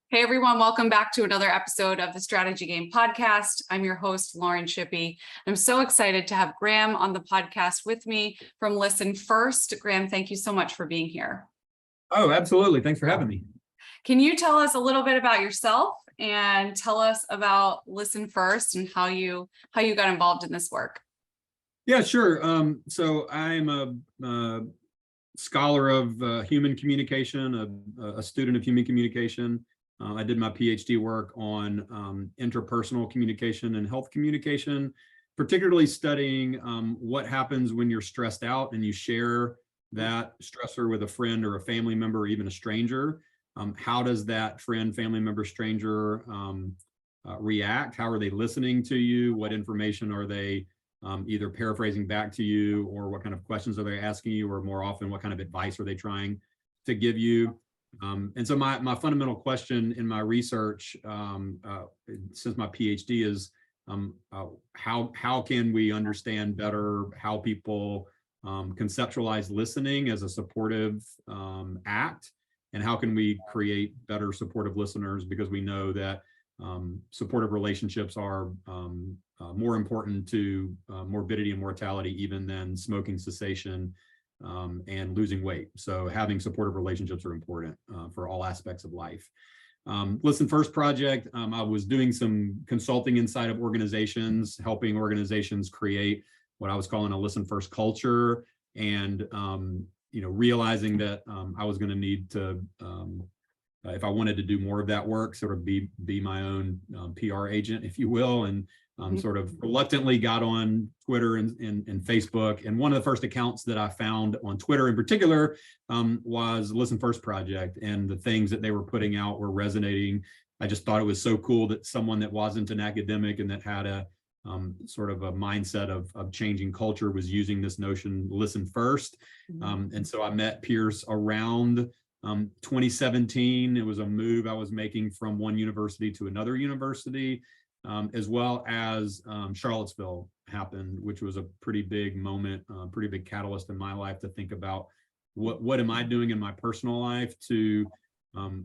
Hey everyone, welcome back to another episode of the Strategy Game podcast. I'm your host, Lauren Shippey. I'm so excited to have Graham on the podcast with me from Listen First. Graham, thank you so much for being here. Oh, absolutely. Thanks for having me. Can you tell us a little bit about yourself and tell us about Listen First and how you got involved in this work? Yeah, sure. So I'm a scholar of human communication, a student of human communication. I did my PhD work on interpersonal communication and health communication, particularly studying what happens when you're stressed out and you share that stressor with a friend or a family member or even a stranger. How does that friend, family member, stranger react? How are they listening to you? What information are they either paraphrasing back to you, or what kind of questions are they asking you, or more often, what kind of advice are they trying to give you? And so my fundamental question in my research since my PhD is how can we understand better how people conceptualize listening as a supportive act, and how can we create better supportive listeners, because we know that supportive relationships are more important to morbidity and mortality even than smoking cessation and losing weight. So having supportive relationships are important for all aspects of life. Listen First Project, I was doing some consulting inside of organizations, helping organizations create what I was calling a Listen First culture, and realizing that I was going to need to, if I wanted to do more of that work, sort of be my own PR agent, if you will, and sort of reluctantly got on Twitter and Facebook. And one of the first accounts that I found on Twitter in particular was Listen First Project, and the things that they were putting out were resonating. I just thought it was so cool that someone that wasn't an academic and that had a sort of a mindset of changing culture was using this notion, listen first. And so I met Pierce around 2017. It was a move I was making from one university to another university, as well as Charlottesville happened, which was a pretty big moment, pretty big catalyst in my life to think about what am I doing in my personal life to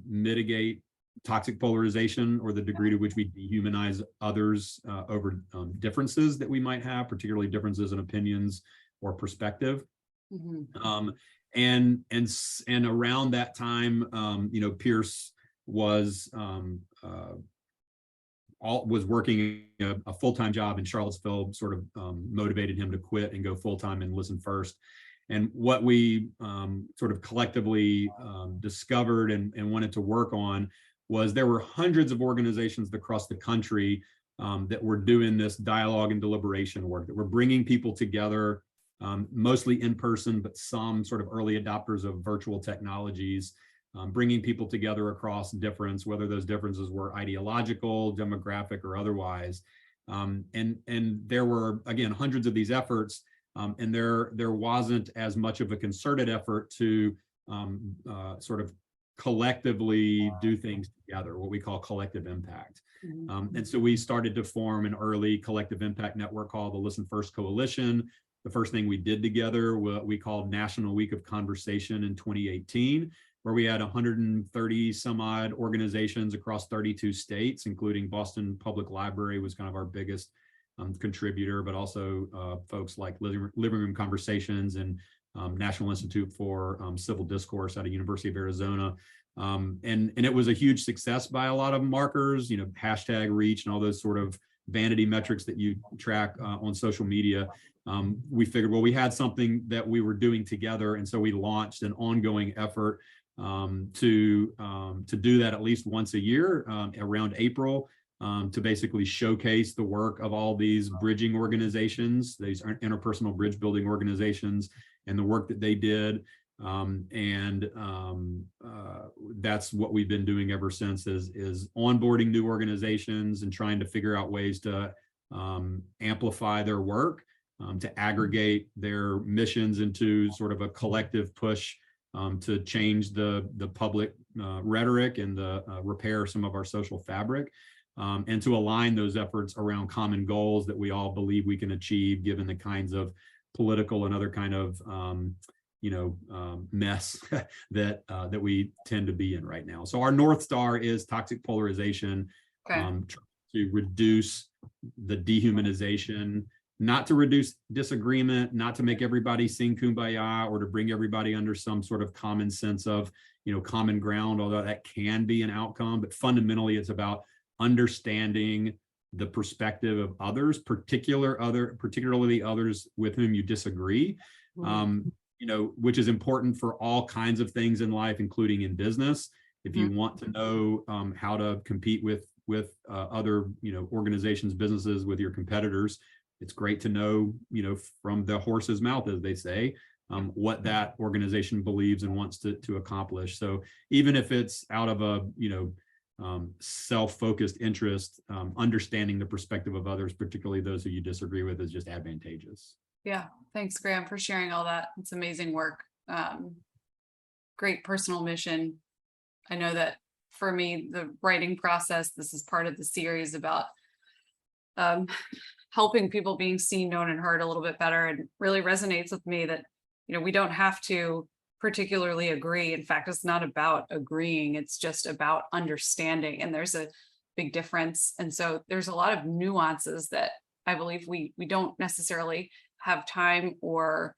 mitigate toxic polarization, or the degree to which we dehumanize others over differences that we might have, particularly differences in opinions or perspective. And around that time, Pierce was working a full-time job in Charlottesville, sort of motivated him to quit and go full-time and Listen First. And what we sort of collectively discovered and wanted to work on was there were hundreds of organizations across the country that were doing this dialogue and deliberation work, that were bringing people together, mostly in person, but some sort of early adopters of virtual technologies, bringing people together across difference, whether those differences were ideological, demographic, or otherwise. And there were, again, hundreds of these efforts, and there wasn't as much of a concerted effort to sort of collectively do things together, what we call collective impact. And so we started to form an early collective impact network called the Listen First Coalition. The first thing we did together, what we called National Week of Conversation in 2018, where we had 130 some odd organizations across 32 states, including Boston Public Library was kind of our biggest contributor, but also folks like Living Room Conversations and National Institute for Civil Discourse out of University of Arizona. And it was a huge success by a lot of markers, hashtag reach and all those sort of vanity metrics that you track on social media. We figured, well, we had something that we were doing together, and so we launched an ongoing effort to do that at least once a year around April, to basically showcase the work of all these bridging organizations, these interpersonal bridge building organizations, and the work that they did. That's what we've been doing ever since, is onboarding new organizations and trying to figure out ways to amplify their work, to aggregate their missions into sort of a collective push to change the public rhetoric and repair some of our social fabric, and to align those efforts around common goals that we all believe we can achieve, given the kinds of political and other kind of mess that we tend to be in right now. So our North Star is toxic polarization, to reduce the dehumanization, not to reduce disagreement, not to make everybody sing kumbaya, or to bring everybody under some sort of common sense of, common ground, although that can be an outcome. But fundamentally, it's about understanding the perspective of others, particularly others with whom you disagree, which is important for all kinds of things in life, including in business. If you want to know how to compete with other organizations, businesses, with your competitors, it's great to know from the horse's mouth, as they say, what that organization believes and wants to accomplish. So even if it's out of a self-focused interest, understanding the perspective of others, particularly those who you disagree with, is just advantageous. Yeah, thanks, Graham, for sharing all that. It's amazing work. Great personal mission. I know that for me, the writing process, this is part of the series about helping people being seen, known, and heard a little bit better, and really resonates with me that, we don't have to particularly agree. In fact, it's not about agreeing, it's just about understanding, and there's a big difference. And so there's a lot of nuances that I believe we don't necessarily have time or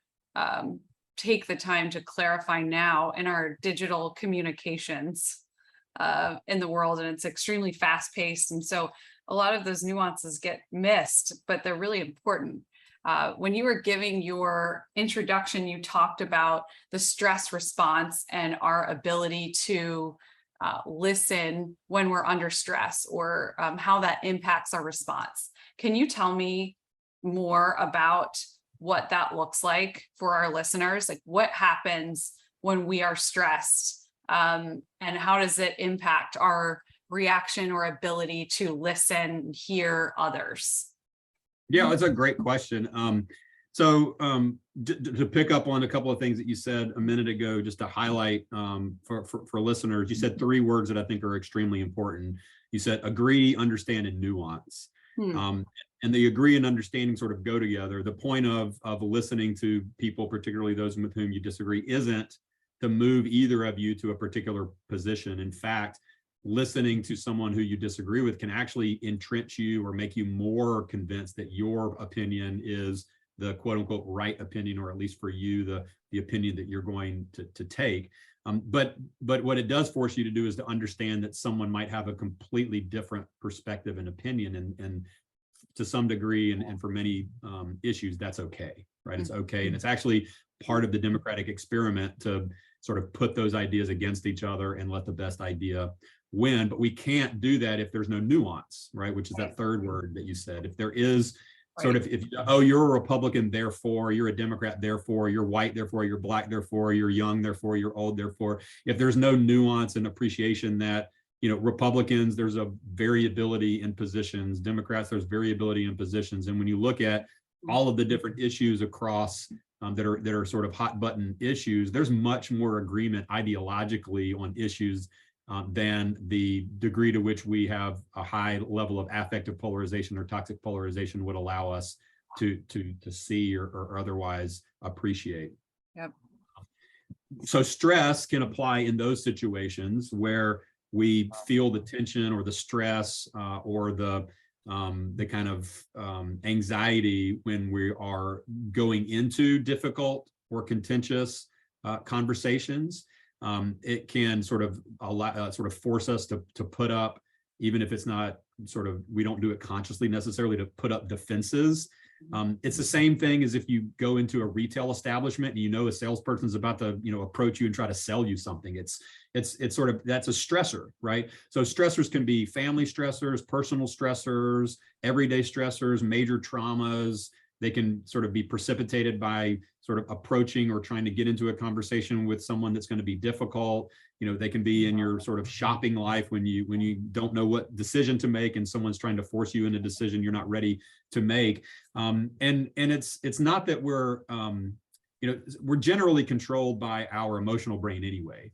take the time to clarify now in our digital communications in the world, and it's extremely fast paced. And so a lot of those nuances get missed, but they're really important. When you were giving your introduction, you talked about the stress response and our ability to listen when we're under stress, or how that impacts our response. Can you tell me more about what that looks like for our listeners? Like, what happens when we are stressed, and how does it impact our reaction or ability to listen, hear others? Yeah, it's a great question. To pick up on a couple of things that you said a minute ago, just to highlight for listeners, you said three words that I think are extremely important. You said agree, understand, and nuance. And the agree and understanding sort of go together. The point of listening to people, particularly those with whom you disagree, isn't to move either of you to a particular position. In fact, listening to someone who you disagree with can actually entrench you or make you more convinced that your opinion is the quote unquote right opinion, or at least for you, the opinion that you're going to take. But what it does force you to do is to understand that someone might have a completely different perspective and opinion, and to some degree, and for many issues, that's okay, right? It's okay. And it's actually part of the democratic experiment to sort of put those ideas against each other and let the best idea win. But we can't do that if there's no nuance, right? Which is that third word that you said. If there is sort of, you're a Republican, therefore you're a Democrat, therefore you're white, therefore you're black, therefore you're young, therefore you're old, therefore, if there's no nuance and appreciation that, Republicans, there's a variability in positions, Democrats, there's variability in positions. And when you look at all of the different issues across that are sort of hot button issues, there's much more agreement ideologically on issues than the degree to which we have a high level of affective polarization or toxic polarization would allow us to see or otherwise appreciate. Yep. So stress can apply in those situations where we feel the tension or the stress or the kind of anxiety when we are going into difficult or contentious conversations. It can sort of force us to put up, even if it's not we don't do it consciously necessarily, to put up defenses. It's the same thing as if you go into a retail establishment and a salesperson's about to approach you and try to sell you something. It's sort of, that's a stressor, right? So stressors can be family stressors, personal stressors, everyday stressors, major traumas. They can sort of be precipitated by sort of approaching or trying to get into a conversation with someone that's going to be difficult. They can be in your sort of shopping life when you don't know what decision to make and someone's trying to force you into a decision you're not ready to make. And it's not that we're generally controlled by our emotional brain anyway.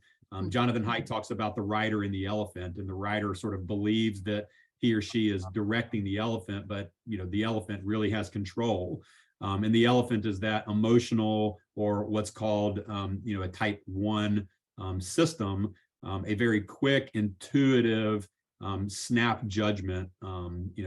Jonathan Haidt talks about the rider and the elephant, and the rider sort of believes that he or she is directing the elephant, but the elephant really has control. And the elephant is that emotional, or what's called, a type 1 system, a very quick, intuitive, snap judgment.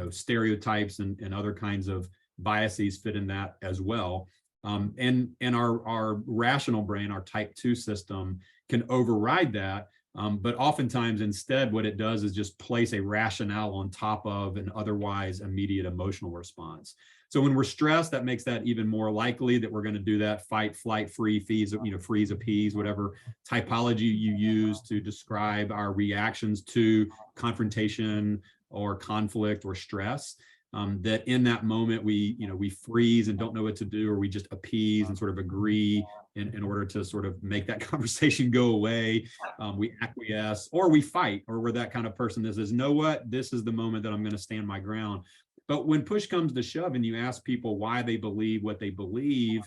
Stereotypes and other kinds of biases fit in that as well. And our rational brain, our type 2 system, can override that. But oftentimes, instead, what it does is just place a rationale on top of an otherwise immediate emotional response. So when we're stressed, that makes that even more likely that we're going to do that fight, flight, freeze, appease, whatever typology you use to describe our reactions to confrontation or conflict or stress. That in that moment we freeze and don't know what to do, or we just appease and sort of agree in order to sort of make that conversation go away. We acquiesce, or we fight, or we're that kind of person that says, know what, this is the moment that I'm going to stand my ground. But when push comes to shove and you ask people why they believe what they believe,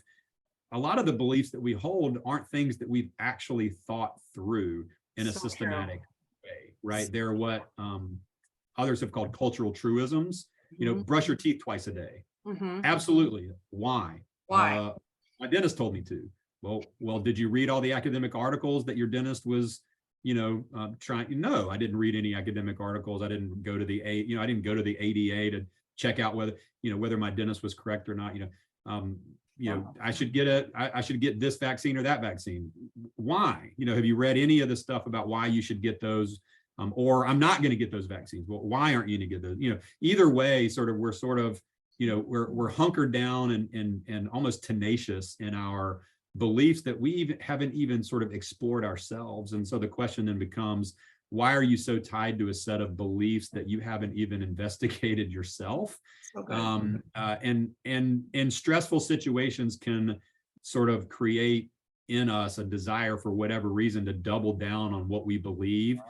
a lot of the beliefs that we hold aren't things that we've actually thought through in a systematic way, right? They're what others have called cultural truisms. Brush your teeth twice a day. Absolutely. Why? Why? My dentist told me to. Well, did you read all the academic articles that your dentist was, trying? No, I didn't read any academic articles. I didn't go to the I didn't go to the ADA to check out whether my dentist was correct or not. I should get this vaccine or that vaccine. Why? Have you read any of the stuff about why you should get those? Or I'm not going to get those vaccines. Well, why aren't you going to get those? Either way, we're hunkered down and almost tenacious in our beliefs that we haven't even sort of explored ourselves. And so the question then becomes, why are you so tied to a set of beliefs that you haven't even investigated yourself? And stressful situations can sort of create in us a desire, for whatever reason, to double down on what we believe.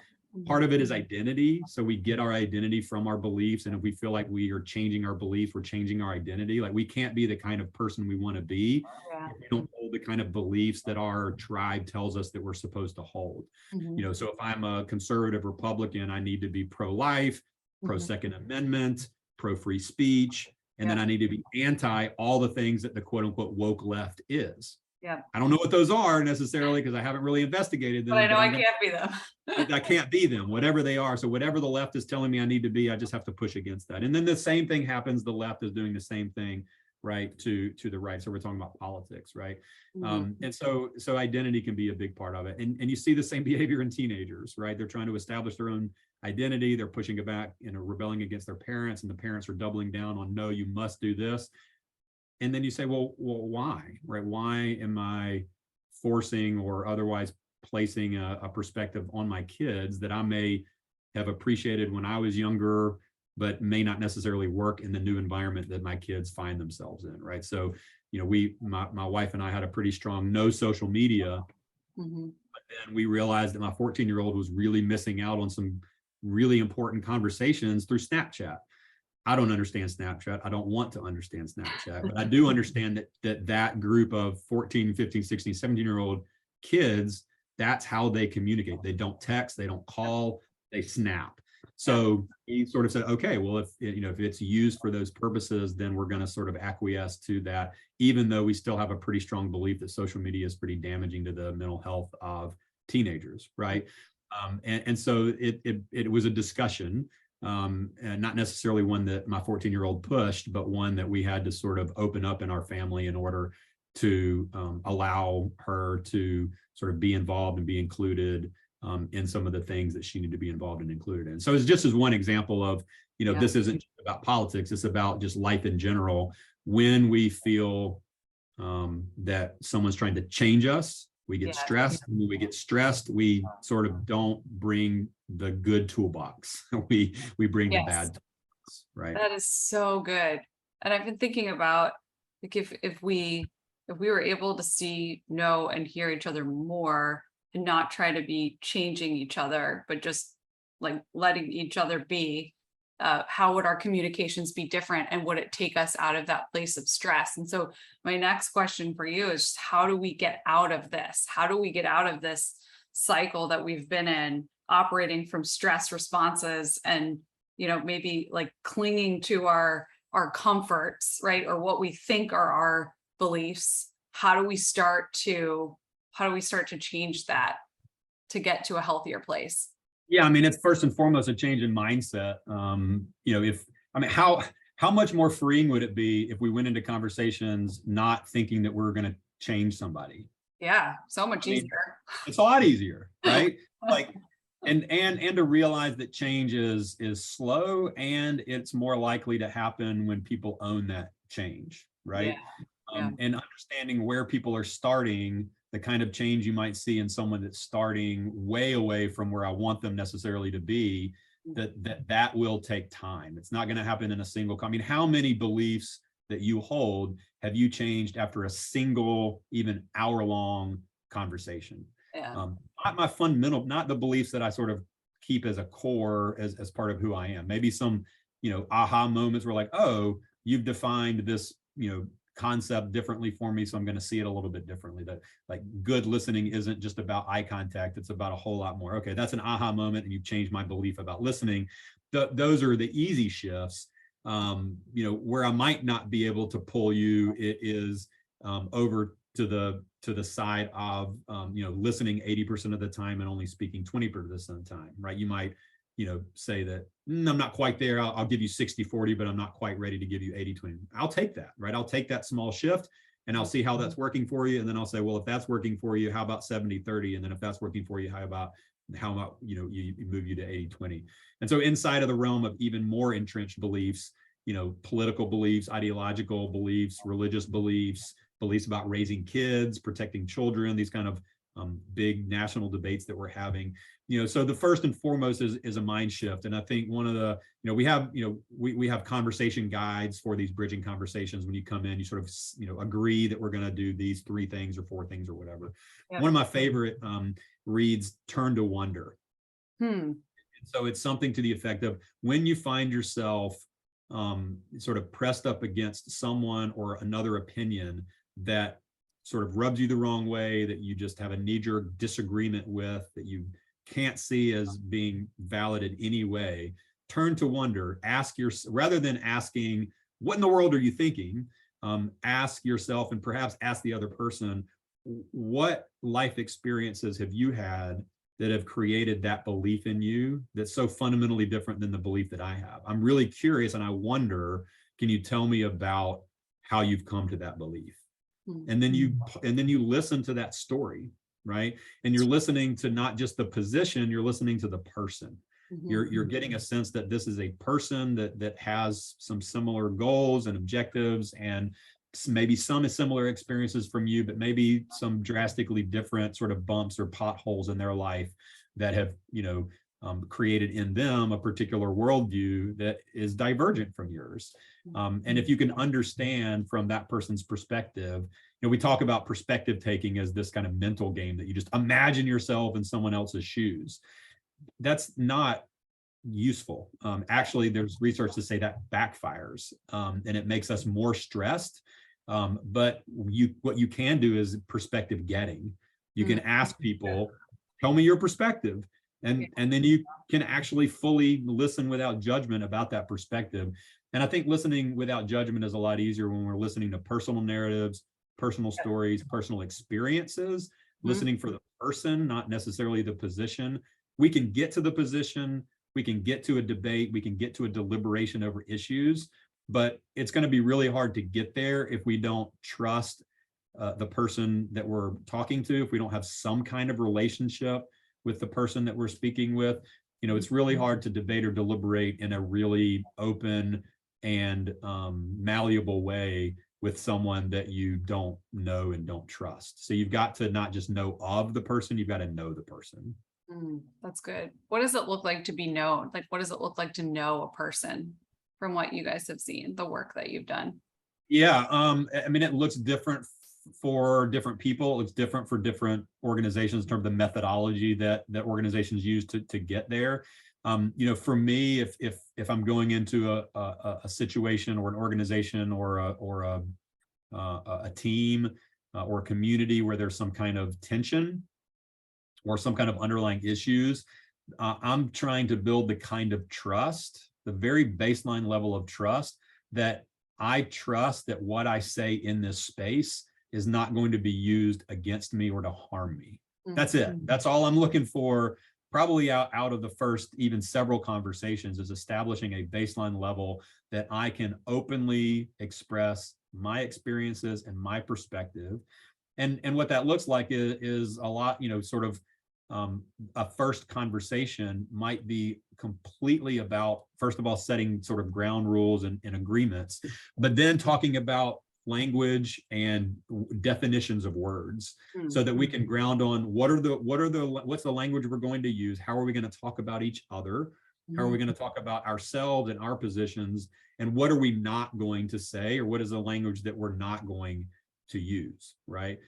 Part of it is identity. So we get our identity from our beliefs. And if we feel like we are changing our belief, we're changing our identity. Like, we can't be the kind of person we want to be if we don't hold the kind of beliefs that our tribe tells us that we're supposed to hold. So if I'm a conservative Republican, I need to be pro-life, pro-Second Amendment, pro-free speech. And then I need to be anti all the things that the quote unquote woke left is. I don't know what those are necessarily, because I haven't really investigated them. But I know I can't be them. I can't be them, whatever they are. So whatever the left is telling me I need to be, I just have to push against that. And then the same thing happens. The left is doing the same thing, right, to the right. So we're talking about politics, right? And so identity can be a big part of it. And you see the same behavior in teenagers, right? They're trying to establish their own identity. They're pushing it back, rebelling against their parents, and the parents are doubling down on, no, you must do this. And then you say, well, why, right? Why am I forcing or otherwise placing a perspective on my kids that I may have appreciated when I was younger, but may not necessarily work in the new environment that my kids find themselves in, right? So, my wife and I had a pretty strong no social media, but then we realized that my 14-year-old was really missing out on some really important conversations through Snapchat. I don't understand Snapchat. I don't want to understand Snapchat, but I do understand that group of 14, 15, 16, 17-year-old kids, that's how they communicate. They don't text, they don't call, they snap. So he sort of said, okay, well, if it's used for those purposes, then we're going to sort of acquiesce to that, even though we still have a pretty strong belief that social media is pretty damaging to the mental health of teenagers, right? And so it was a discussion. And not necessarily one that my 14-year-old pushed, but one that we had to sort of open up in our family in order to allow her to sort of be involved and be included in some of the things that she needed to be involved and included in. So it's just as one example of, this isn't just about politics, it's about just life in general. When we feel that someone's trying to change us, we get stressed. When we get stressed, we sort of don't bring the good toolbox. We bring the bad toolbox, right? That is so good. And I've been thinking about, like, if we were able to see, know, and hear each other more, and not try to be changing each other, but just like letting each other be, how would our communications be different, and would it take us out of that place of stress? And so my next question for you is, how do we get out of this? How do we get out of this cycle that we've been in, operating from stress responses and, maybe like clinging to our our comforts, right? Or what we think are our beliefs, how do we start to change that to get to a healthier place? Yeah, I mean, it's first and foremost a change in mindset. How much more freeing would it be if we went into conversations not thinking that we're going to change somebody? Yeah, so much I mean, easier. it's a lot easier, right? Like, and to realize that change is slow, and it's more likely to happen when people own that change, right? Yeah. And understanding where people are starting, the kind of change you might see in someone that's starting way away from where I want them necessarily to be, that will take time. It's not going to happen in a single. I mean, how many beliefs that you hold have you changed after a single, even hour-long conversation? Yeah. Not my fundamental, not the beliefs that I sort of keep as a core, as part of who I am. Maybe some, aha moments where like, oh, you've defined this, concept differently for me, so I'm going to see it a little bit differently. That like good listening isn't just about eye contact, it's about a whole lot more. Okay, that's an aha moment, and you've changed my belief about listening. Those are the easy shifts. Where I might not be able to pull you, it is over to the side of listening 80% of the time and only speaking 20% of the time, right? You might say that I'm not quite there. I'll give you 60-40, but I'm not quite ready to give you 80-20. I'll take that, right? I'll take that small shift and I'll see how that's working for you. And then I'll say, well, if that's working for you, how about 70-30? And then if that's working for you, how about you move you to 80-20? And so inside of the realm of even more entrenched beliefs, political beliefs, ideological beliefs, religious beliefs about raising kids, protecting children, these kind of big national debates that we're having. So the first and foremost is a mind shift. And I think one of the, we have conversation guides for these bridging conversations. When you come in, you sort of, agree that we're going to do these 3 things or 4 things or whatever. Yeah. One of my favorite reads, turn to wonder. So it's something to the effect of, when you find yourself sort of pressed up against someone or another opinion that sort of rubs you the wrong way, that you just have a knee-jerk disagreement with, that you can't see as being valid in any way, turn to wonder. Rather than asking, what in the world are you thinking? Ask yourself, and perhaps ask the other person, what life experiences have you had that have created that belief in you that's so fundamentally different than the belief that I have? I'm really curious, and I wonder, can you tell me about how you've come to that belief? And then you listen to that story, right? And you're listening to not just the position, you're listening to the person. You're getting a sense that this is a person that has some similar goals and objectives, and maybe some similar experiences from you, but maybe some drastically different sort of bumps or potholes in their life that have, created in them a particular worldview that is divergent from yours. And if you can understand from that person's perspective, we talk about perspective taking as this kind of mental game that you just imagine yourself in someone else's shoes. That's not useful. Actually, there's research to say that backfires, and it makes us more stressed. But what you can do is perspective getting. You can ask people, tell me your perspective. And then you can actually fully listen without judgment about that perspective. And I think listening without judgment is a lot easier when we're listening to personal narratives, personal stories, personal experiences, listening for the person, not necessarily the position. We can get to the position, we can get to a debate, we can get to a deliberation over issues, but it's going to be really hard to get there if we don't trust the person that we're talking to, if we don't have some kind of relationship with the person that we're speaking with. It's really hard to debate or deliberate in a really open and malleable way with someone that you don't know and don't trust. So you've got to not just know of the person, you've got to know the person. That's good. What does it look like to be known? Like, what does it look like to know a person from what you guys have seen, the work that you've done? Yeah, I mean, it looks different for different people. It's different for different organizations in terms of the methodology that organizations use to get there. For me, if I'm going into a situation or an organization or a team or a community where there's some kind of tension or some kind of underlying issues, I'm trying to build the kind of trust, the very baseline level of trust that I trust that what I say in this space is not going to be used against me or to harm me. That's it. That's all I'm looking for. Probably out of the first even several conversations is establishing a baseline level that I can openly express my experiences and my perspective. And what that looks like is a lot, sort of a first conversation might be completely about, first of all, setting sort of ground rules and agreements, but then talking about language and definitions of words so that we can ground on what's the language we're going to use, how are we going to talk about each other, how are we going to talk about ourselves and our positions, and what are we not going to say, or what is the language that we're not going to use, right?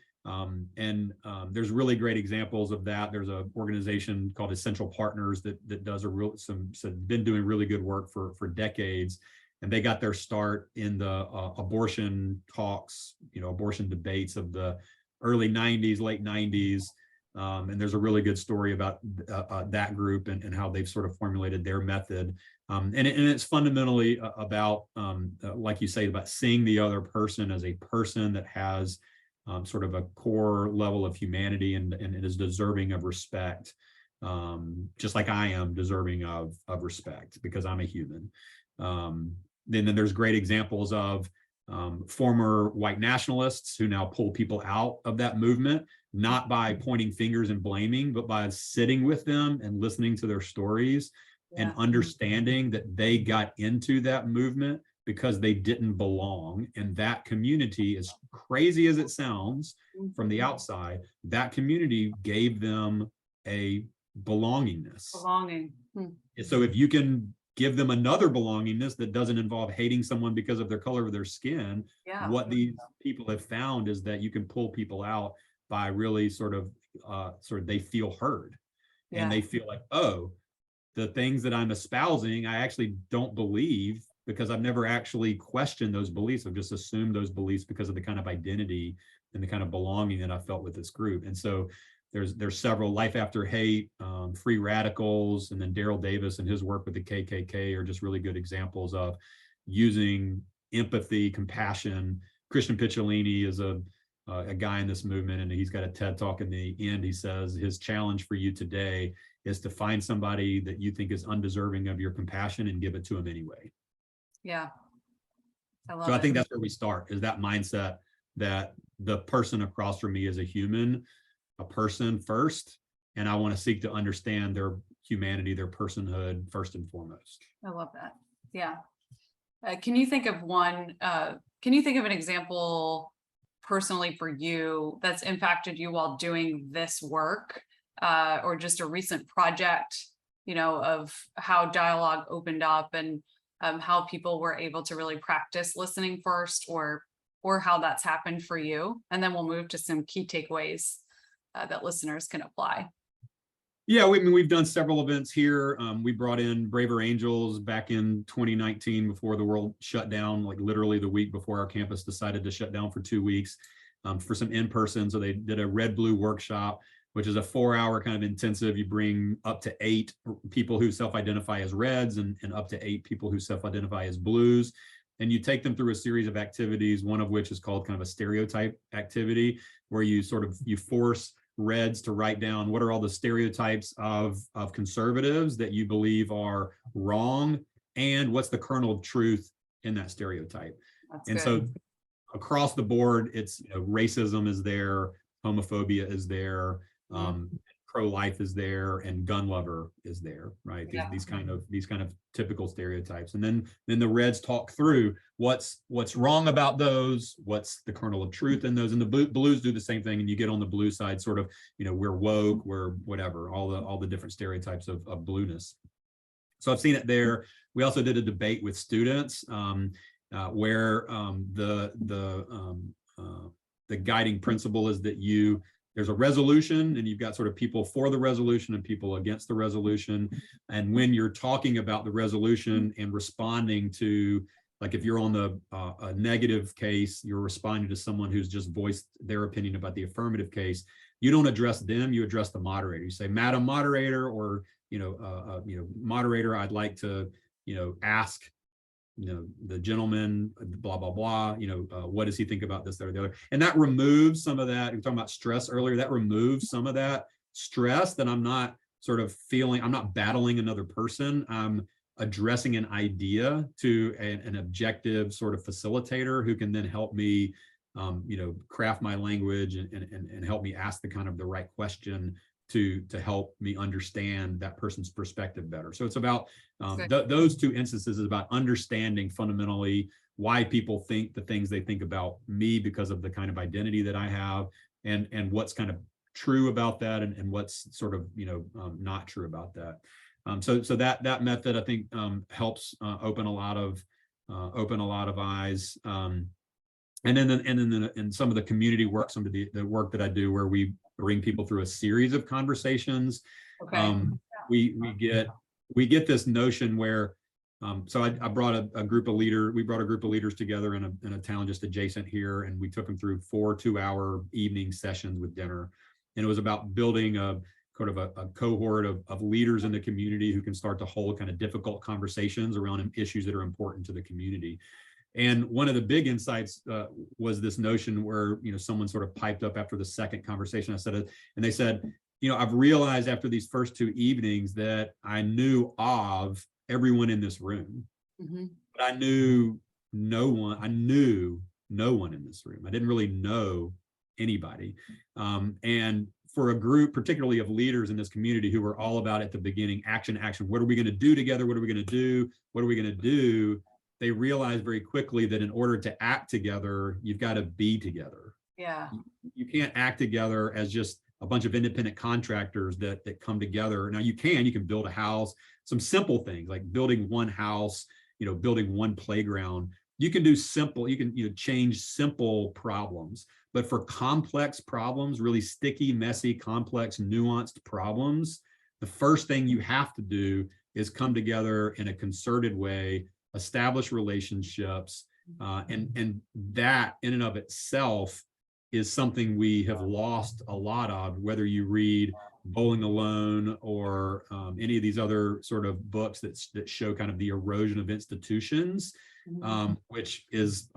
There's really great examples of that. There's an organization called Essential Partners that does been doing really good work for decades. And they got their start in the abortion talks, abortion debates of the early 90s, late 90s. And there's a really good story about that group and how they've sort of formulated their method. And it's fundamentally about, like you say, about seeing the other person as a person that has sort of a core level of humanity and is deserving of respect, just like I am deserving of respect because I'm a human. Then there's great examples of former white nationalists who now pull people out of that movement, not by pointing fingers and blaming, but by sitting with them and listening to their stories and understanding that they got into that movement because they didn't belong. And that community, as crazy as it sounds from the outside, that community gave them a belongingness. So if you can give them another belongingness that doesn't involve hating someone because of their color of their skin, what these people have found is that you can pull people out by really sort of they feel heard. And they feel like, oh, the things that I'm espousing, I actually don't believe because I've never actually questioned those beliefs. I've just assumed those beliefs because of the kind of identity and the kind of belonging that I felt with this group. And so there's several, Life After Hate, Free Radicals, and then Daryl Davis and his work with the KKK are just really good examples of using empathy, compassion. Christian Picciolini is a guy in this movement, and he's got a TED Talk in the end. He says his challenge for you today is to find somebody that you think is undeserving of your compassion and give it to them anyway. Yeah. I think that's where we start, is that mindset that the person across from me is a human, a person first, and I want to seek to understand their humanity, their personhood first and foremost. I love that. Yeah. Can you think of an example personally for you that's impacted you while doing this work, or just a recent project, of how dialogue opened up and how people were able to really practice listening first, or how that's happened for you? And then we'll move to some key takeaways that listeners can apply. Yeah, we've done several events here. We brought in Braver Angels back in 2019 before the world shut down, like literally the week before our campus decided to shut down for 2 weeks, for some in-person. So they did a red blue workshop, which is a 4-hour kind of intensive. You bring up to 8 people who self-identify as reds and up to 8 people who self-identify as blues. And you take them through a series of activities, one of which is called kind of a stereotype activity, where you force reds to write down what are all the stereotypes of conservatives that you believe are wrong, and what's the kernel of truth in that stereotype. That's and good. So across the board, it's racism is there, homophobia is there, pro-life is there, and gun lover is there, right? These kind of typical stereotypes. And then the reds talk through what's wrong about those, what's the kernel of truth in those, and the blues do the same thing. And you get on the blue side, sort of, we're woke, we're whatever, all the different stereotypes of blueness. So I've seen it there. We also did a debate with students where the guiding principle is that there's a resolution, and you've got sort of people for the resolution and people against the resolution. And when you're talking about the resolution and responding to, like if you're on a negative case, you're responding to someone who's just voiced their opinion about the affirmative case, you don't address them, you address the moderator. You say, Madam Moderator, or, moderator, I'd like to, ask the gentleman, blah, blah, blah, what does he think about this, that, or the other? And that removes some of that. We were talking about stress earlier. That removes some of that stress that I'm not sort of feeling. I'm not battling another person. I'm addressing an idea to an objective sort of facilitator who can then help me, craft my language and help me ask the kind of the right question to help me understand that person's perspective better. So it's about those two instances is about understanding fundamentally why people think the things they think about me because of the kind of identity that I have, and what's kind of true about that, and what's sort of not true about that. So that method, I think, helps open a lot of eyes. And then in some of the community work, some of the work that I do, where we bring people through a series of conversations, we get this notion where, so I brought a group of leaders. We brought a group of leaders together in a town just adjacent here, and we took them through 4 2-hour evening sessions with dinner, and it was about building a cohort of leaders in the community who can start to hold kind of difficult conversations around issues that are important to the community. And one of the big insights was this notion where, someone sort of piped up after the second conversation. They said, I've realized after these first 2 evenings that I knew of everyone in this room, but I knew no one. I knew no one in this room. I didn't really know anybody. And for a group, particularly of leaders in this community who were all about at the beginning, action. What are we going to do together? What are we going to do? What are we going to do? They realized very quickly that in order to act together, you've got to be together. Yeah. You can't act together as just a bunch of independent contractors that come together. Now you can build a house, some simple things like building one house, building one playground. You can do simple, you can change simple problems. But for complex problems, really sticky, messy, complex, nuanced problems, the first thing you have to do is come together in a concerted way, establish relationships, and that in and of itself is something we have lost a lot of, whether you read Bowling Alone or any of these other sort of books that show kind of the erosion of institutions, which is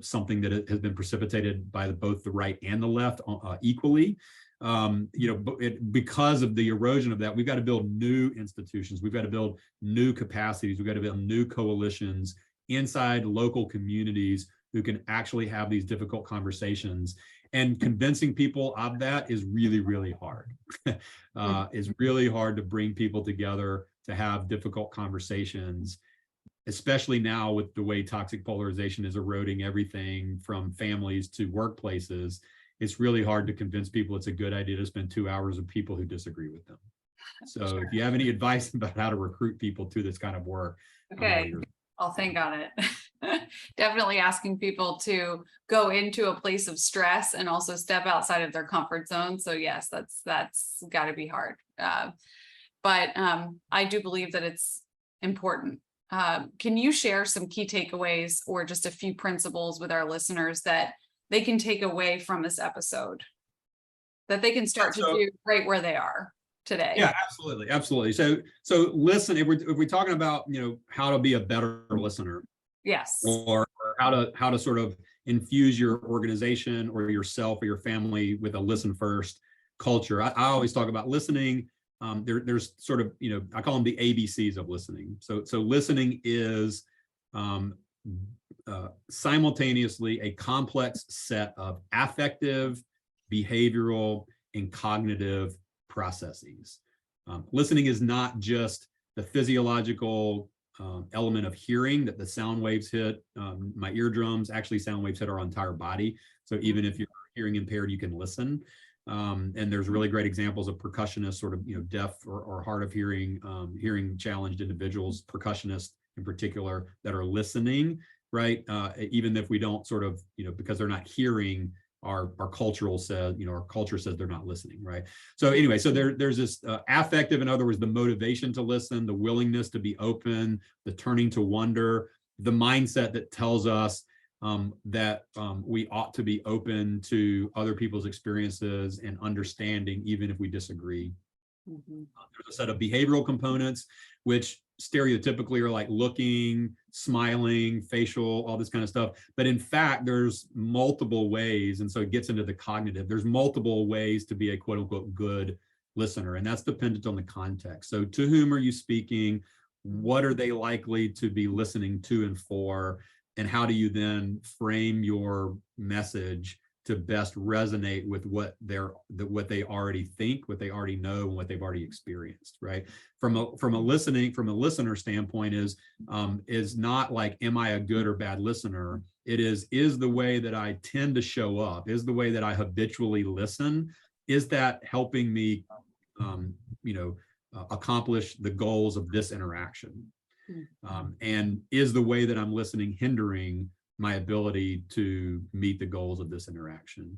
something that has been precipitated by both the right and the left equally. Because of the erosion of that, we've got to build new institutions. We've got to build new capacities. We've got to build new coalitions inside local communities who can actually have these difficult conversations. And convincing people of that is really, really hard. It's really hard to bring people together to have difficult conversations, especially now with the way toxic polarization is eroding everything from families to workplaces. It's really hard to convince people it's a good idea to spend 2 hours with people who disagree with them. So If you have any advice about how to recruit people to this kind of work, I'll think on it. Definitely asking people to go into a place of stress and also step outside of their comfort zone. So yes, that's got to be hard. But I do believe that it's important. Can you share some key takeaways or just a few principles with our listeners that they can take away from this episode that they can start to do right where they are today? Yeah, absolutely. So listen, if we're talking about, how to be a better listener, yes, or how to sort of infuse your organization or yourself or your family with a listen first culture. I always talk about listening. There's sort of, I call them the ABCs of listening. So listening is simultaneously a complex set of affective, behavioral, and cognitive processes. Listening is not just the physiological element of hearing that the sound waves hit my eardrums. Actually, sound waves hit our entire body. So even if you're hearing impaired, you can listen. And there's really great examples of percussionists, sort of, deaf or hard of hearing, hearing challenged individuals, percussionists in particular, that are listening, right? Even if we don't sort of, because they're not hearing, our culture says they're not listening, right? So anyway, so there's this affective, in other words, the motivation to listen, the willingness to be open, the turning to wonder, the mindset that tells us that we ought to be open to other people's experiences and understanding, even if we disagree. There's a set of behavioral components, which stereotypically are like looking, smiling, facial, all this kind of stuff. But in fact, there's multiple ways. And so it gets into the cognitive. There's multiple ways to be a quote unquote good listener. And that's dependent on the context. So to whom are you speaking? What are they likely to be listening to and for? And how do you then frame your message to best resonate with what they already think, what they already know, and what they've already experienced, right? From a listener standpoint is not like, am I a good or bad listener? It is the way that I tend to show up, is the way that I habitually listen, is that helping me, accomplish the goals of this interaction? And is the way that I'm listening hindering my ability to meet the goals of this interaction,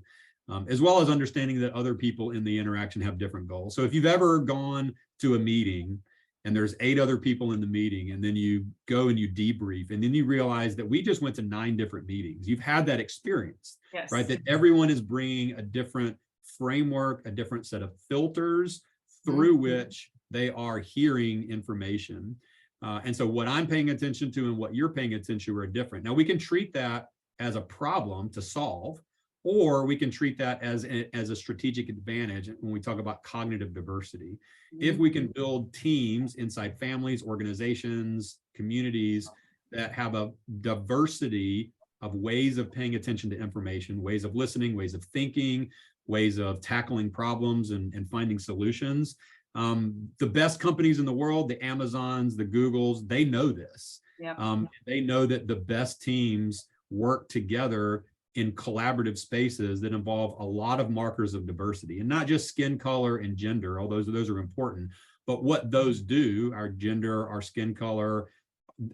as well as understanding that other people in the interaction have different goals. So if you've ever gone to a meeting and there's 8 other people in the meeting, and then you go and you debrief, and then you realize that we just went to 9 different meetings. You've had that experience, Yes. right? That everyone is bringing a different framework, a different set of filters through which they are hearing information. And so what I'm paying attention to and what you're paying attention to are different. Now we can treat that as a problem to solve, or we can treat that as a strategic advantage when we talk about cognitive diversity. If we can build teams inside families, organizations, communities that have a diversity of ways of paying attention to information, ways of listening, ways of thinking, ways of tackling problems and finding solutions. The best companies in the world, the Amazons, the Googles, they know this. Yep. They know that the best teams work together in collaborative spaces that involve a lot of markers of diversity, and not just skin color and gender, although those are important. But what those do, our gender, our skin color,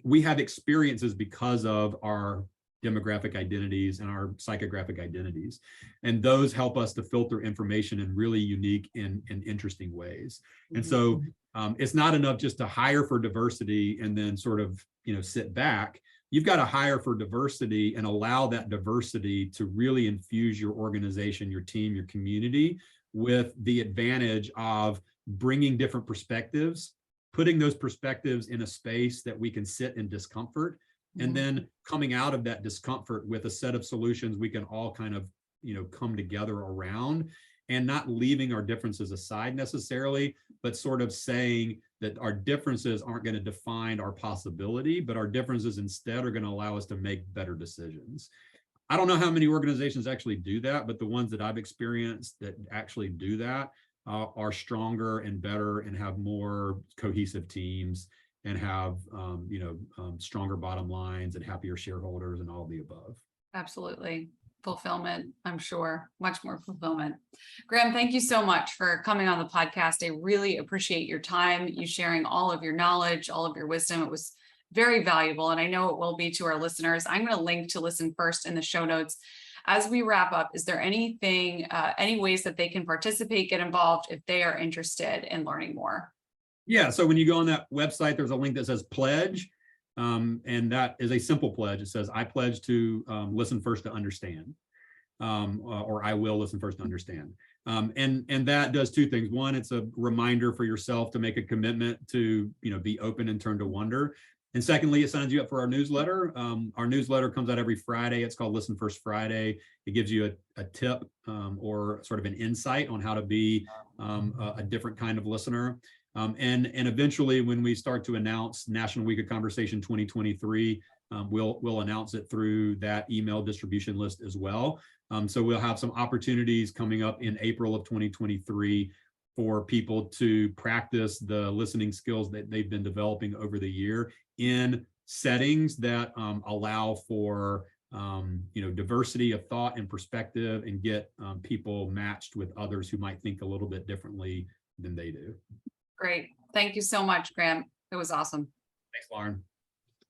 we have experiences because of our demographic identities and our psychographic identities. And those help us to filter information in really unique and interesting ways. And so it's not enough just to hire for diversity and then sort of, sit back. You've got to hire for diversity and allow that diversity to really infuse your organization, your team, your community with the advantage of bringing different perspectives, putting those perspectives in a space that we can sit in discomfort, and then coming out of that discomfort with a set of solutions we can all kind of, come together around, and not leaving our differences aside necessarily, but sort of saying that our differences aren't going to define our possibility, but our differences instead are going to allow us to make better decisions. I don't know how many organizations actually do that, but the ones that I've experienced that actually do that are stronger and better and have more cohesive teams and have stronger bottom lines and happier shareholders and all of the above. Absolutely. Fulfillment, I'm sure, much more fulfillment. Graham, thank you so much for coming on the podcast. I really appreciate your time, you sharing all of your knowledge, all of your wisdom. It was very valuable, and I know it will be to our listeners. I'm going to link to Listen First in the show notes. As we wrap up, is there anything, any ways that they can participate, get involved if they are interested in learning more? Yeah, so when you go on that website, there's a link that says pledge, and that is a simple pledge. It says, I pledge to listen first to understand, or I will listen first to understand. And that does 2 things. One, it's a reminder for yourself to make a commitment to be open and turn to wonder. And secondly, it signs you up for our newsletter. Our newsletter comes out every Friday. It's called Listen First Friday. It gives you a tip or sort of an insight on how to be a different kind of listener. And eventually, when we start to announce National Week of Conversation 2023, we'll announce it through that email distribution list as well. So we'll have some opportunities coming up in April of 2023 for people to practice the listening skills that they've been developing over the year in settings that allow for diversity of thought and perspective, and get people matched with others who might think a little bit differently than they do. Great. Thank you so much, Graham. It was awesome. Thanks, Lauren.